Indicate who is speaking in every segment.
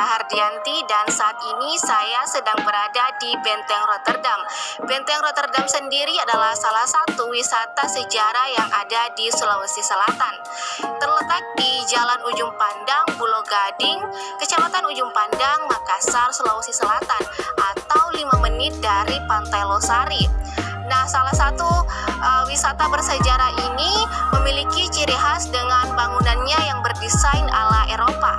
Speaker 1: Hardianti dan saat ini saya sedang berada di Benteng Rotterdam. Benteng Rotterdam sendiri adalah salah satu wisata sejarah yang ada di Sulawesi Selatan. Terletak di Jalan Ujung Pandang, Pulau Gading, Kecamatan Ujung Pandang, Makassar, Sulawesi Selatan, atau 5 menit dari Pantai Losari. Nah, salah satu wisata bersejarah ini memiliki ciri khas dengan bangunannya yang berdesain ala Eropa.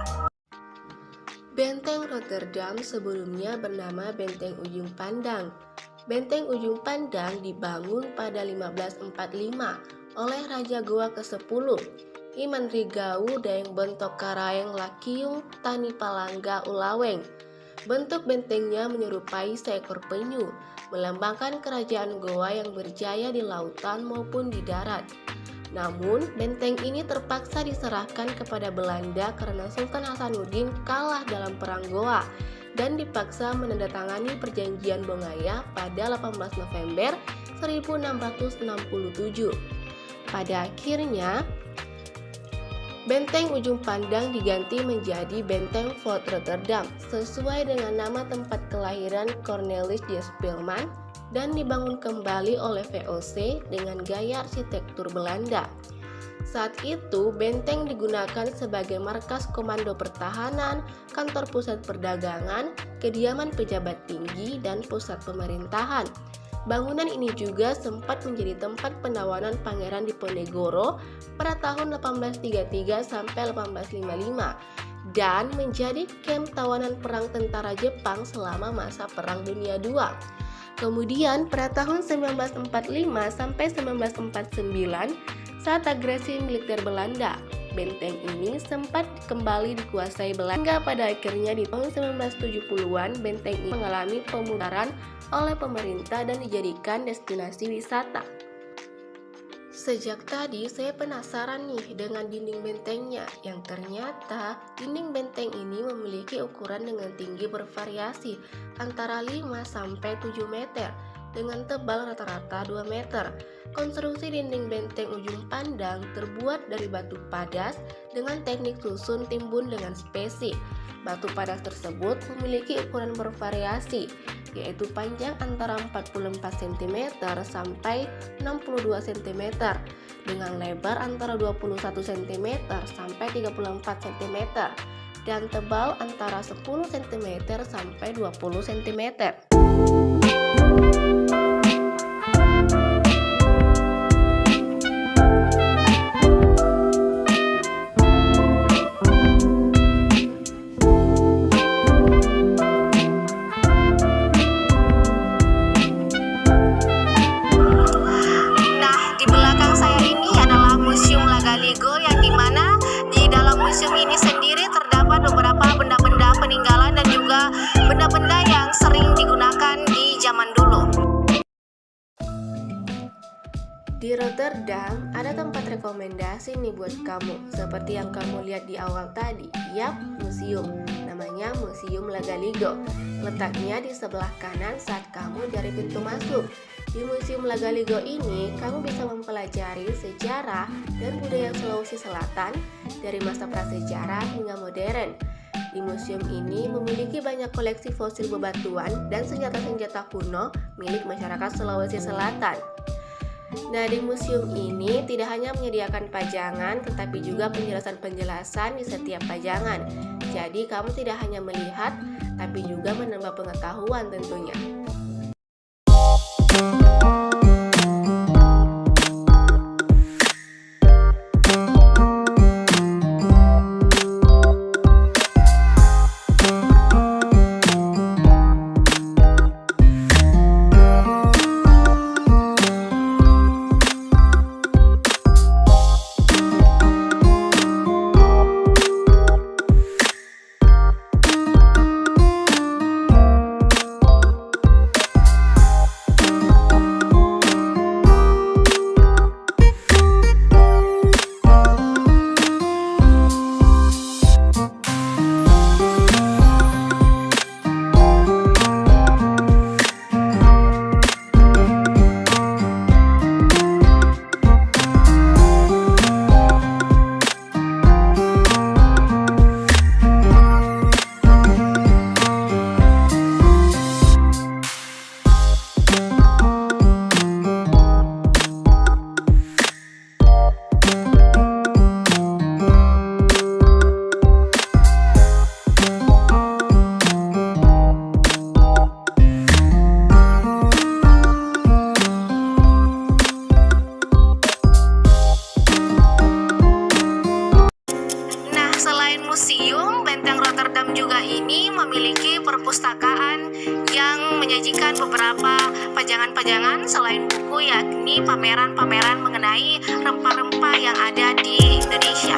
Speaker 2: Benteng Rotterdam sebelumnya bernama Benteng Ujung Pandang. Benteng Ujung Pandang dibangun pada 1545 oleh Raja Goa ke-10, Iman Rigau Daeng Bentok Karaeng Lakiung Tani Palangga Ulaweng. Bentuk bentengnya menyerupai seekor penyu, melambangkan kerajaan Goa yang berjaya di lautan maupun di darat. Namun, benteng ini terpaksa diserahkan kepada Belanda karena Sultan Hasanuddin kalah dalam Perang Goa dan dipaksa menandatangani Perjanjian Bongaya pada 18 November 1667. Pada akhirnya, Benteng Ujung Pandang diganti menjadi Benteng Fort Rotterdam sesuai dengan nama tempat kelahiran Cornelis de Spelman dan dibangun kembali oleh VOC dengan gaya arsitektur Belanda. Saat itu, benteng digunakan sebagai markas komando pertahanan, kantor pusat perdagangan, kediaman pejabat tinggi, dan pusat pemerintahan. Bangunan ini juga sempat menjadi tempat penawanan Pangeran Diponegoro pada tahun 1833 sampai 1855 dan menjadi kamp tawanan perang tentara Jepang selama masa Perang Dunia II. Kemudian pada tahun 1945 sampai 1949 saat agresi militer Belanda, benteng ini sempat kembali dikuasai Belanda. Pada akhirnya di tahun 1970-an benteng ini mengalami pemutaran oleh pemerintah dan dijadikan destinasi wisata. Sejak tadi saya penasaran nih dengan dinding bentengnya, yang ternyata dinding benteng ini memiliki ukuran dengan tinggi bervariasi antara 5 sampai 7 meter dengan tebal rata-rata 2 meter. Konstruksi dinding benteng Ujung Pandang terbuat dari batu padas dengan teknik susun timbun dengan spesi. Batu padas tersebut memiliki ukuran bervariasi, yaitu panjang antara 44 cm sampai 62 cm dengan lebar antara 21 cm sampai 34 cm dan tebal antara 10 cm sampai 20 cm.
Speaker 1: Museum ini sendiri terdapat beberapa benda-benda peninggalan dan juga benda-benda yang sering digunakan di zaman dulu.
Speaker 2: Di Rotterdam ada tempat rekomendasi nih buat kamu, seperti yang kamu lihat di awal tadi. Yap, museum. Namanya Museum Lagaligo. Letaknya di sebelah kanan saat kamu dari pintu masuk. Di Museum Lagaligo ini, kamu bisa mempelajari sejarah dan budaya Sulawesi Selatan dari masa prasejarah hingga modern. Di museum ini memiliki banyak koleksi fosil bebatuan dan senjata-senjata kuno milik masyarakat Sulawesi Selatan. Nah, di museum ini tidak hanya menyediakan pajangan, tetapi juga penjelasan-penjelasan di setiap pajangan. Jadi, kamu tidak hanya melihat, tapi juga menambah pengetahuan tentunya.
Speaker 1: Kota ini memiliki perpustakaan yang menyajikan beberapa pajangan-pajangan selain buku, yakni pameran-pameran mengenai rempah-rempah yang ada di Indonesia.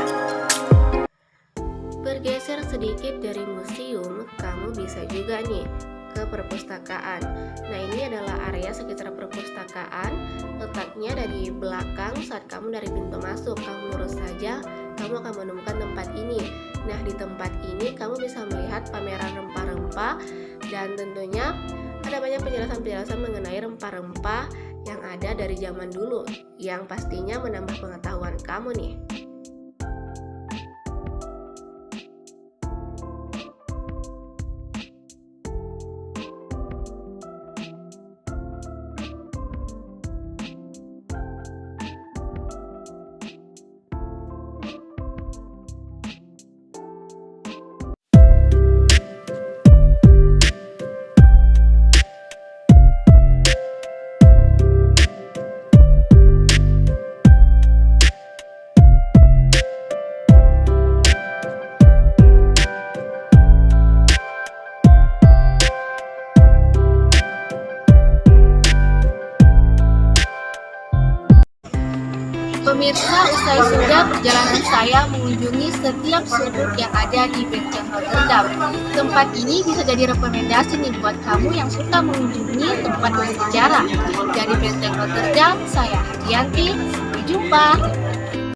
Speaker 2: Bergeser sedikit dari museum, kamu bisa juga nih ke perpustakaan. Nah, ini adalah area sekitar perpustakaan. Letaknya dari belakang saat kamu dari pintu masuk. Kamu lurus saja, kamu akan menemukan tempat ini. Nah, di tempat ini kamu bisa melihat pameran rempah-rempah dan tentunya ada banyak penjelasan-penjelasan mengenai rempah-rempah yang ada dari zaman dulu yang pastinya menambah pengetahuan kamu nih.
Speaker 1: Pemirsa, usai sudah perjalanan saya mengunjungi setiap sudut yang ada di Benteng Rotterdam. Tempat ini bisa jadi rekomendasi nih buat kamu yang suka mengunjungi tempat bersejarah. Dari Benteng Rotterdam, saya Hadianti. Sampai jumpa.